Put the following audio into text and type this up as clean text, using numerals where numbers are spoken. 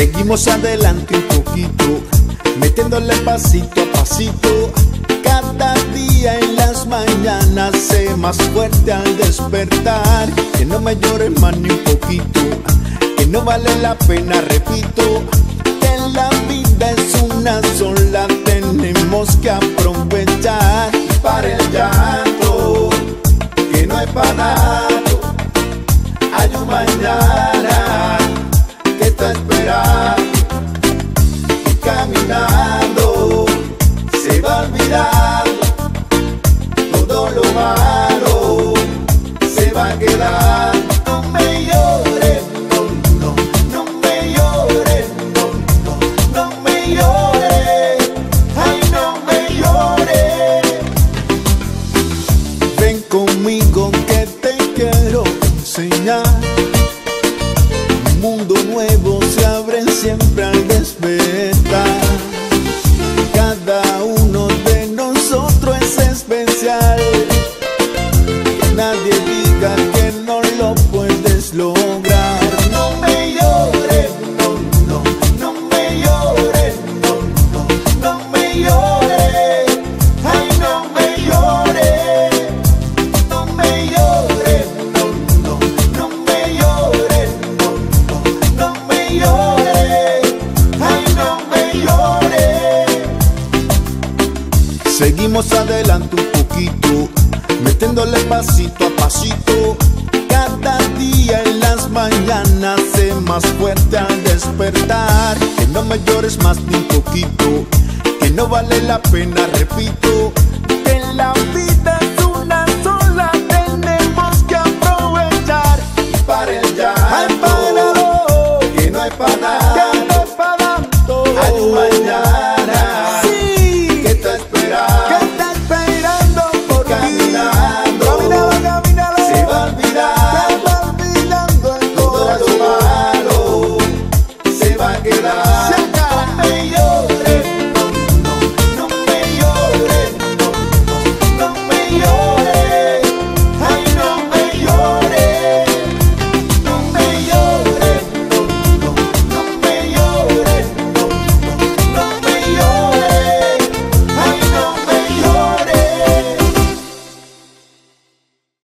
Seguimos adelante un poquito, metiéndole pasito a pasito. Cada día en las mañanas sé más fuerte al despertar. Que no me llores más ni un poquito, que no vale la pena, repito. Que la vida es una sola, tenemos que aprovechar. Para el llanto, que no hay parado, hay un mañana que está esperando. Y caminando se va olvidando, todo lo malo se va quedando. No me llores, no, no, no me llores, no, no, no me llores, ay no me llores. Ven conmigo que te quiero enseñar. Un mundo nuevo se abre siempre al despertar. Cada uno de nosotros es especial. Que nadie diga que no lo puedes lograr. No me llores, no, no, no me llores, no, no, no me llores, ay no me llores, no me llores, no, no, no me llores, no, no, no me llores, ay no me llores. Seguimos adelante un poquito, metiéndole pasito a pasito. Cada día en las mañanas sé más fuerte al despertar. Que no me llores más ni un poquito, que no vale la pena, repito.